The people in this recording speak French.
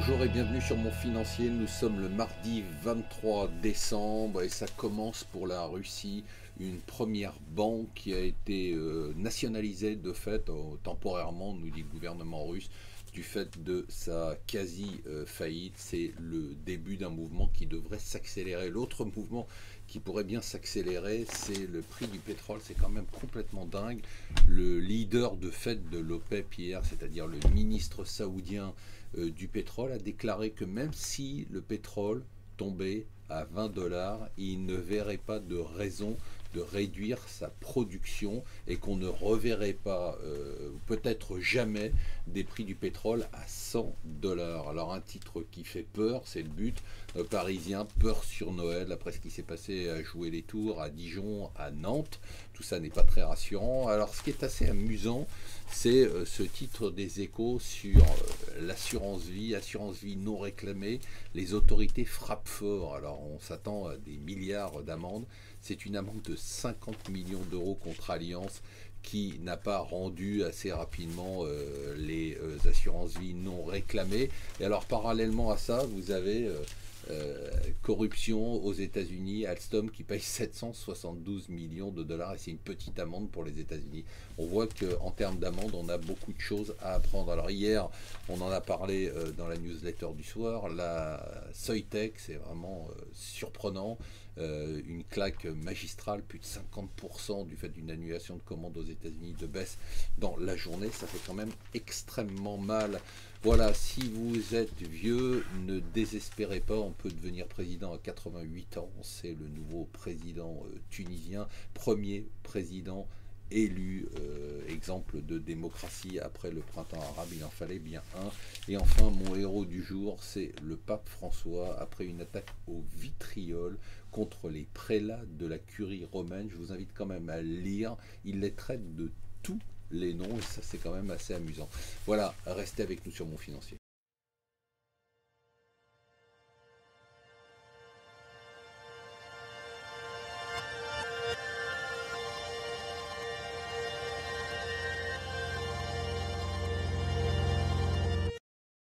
Bonjour et bienvenue sur Mon Financier. Nous sommes le mardi 23 décembre et ça commence pour la Russie. Une première banque qui a été nationalisée de fait, temporairement, nous dit le gouvernement russe, du fait de sa quasi-faillite. C'est le début d'un mouvement qui devrait s'accélérer. L'autre mouvement qui pourrait bien s'accélérer, c'est le prix du pétrole. C'est quand même complètement dingue. Le leader de fait de l'OPEP hier, c'est-à-dire le ministre saoudien du pétrole, a déclaré que même si le pétrole tombait à 20 $, il ne verrait pas de raison de réduire sa production et qu'on ne reverrait pas, peut-être jamais, des prix du pétrole à 100 $. Alors un titre qui fait peur, c'est le but. Parisien, peur sur Noël, après ce qui s'est passé à jouer les tours à Dijon, à Nantes. Tout ça n'est pas très rassurant. Alors ce qui est assez amusant, c'est ce titre des Échos sur l'assurance vie non réclamée. Les autorités frappent fort. Alors on s'attend à des milliards d'amendes. C'est une amende de 50 millions d'euros contre Allianz qui n'a pas rendu assez rapidement les assurances vie non réclamées. Et alors parallèlement à ça, vous avez corruption aux États-Unis, Alstom qui paye 772 millions de dollars et c'est une petite amende pour les États-Unis. On voit qu'en termes d'amende, on a beaucoup de choses à apprendre. Alors hier, on en a parlé dans la newsletter du soir, la Soitec, c'est vraiment surprenant. Une claque magistrale, plus de 50% du fait d'une annulation de commandes aux États-Unis de baisse dans la journée, ça fait quand même extrêmement mal. Voilà, si vous êtes vieux, ne désespérez pas, on peut devenir président à 88 ans, c'est le nouveau président tunisien, premier président élu, exemple de démocratie après le printemps arabe, il en fallait bien un. Et enfin, mon héros du jour, c'est le pape François, après une attaque au vitriol contre les prélats de la curie romaine. Je vous invite quand même à lire, il les traite de tous les noms, et ça c'est quand même assez amusant. Voilà, restez avec nous sur Mon Financier.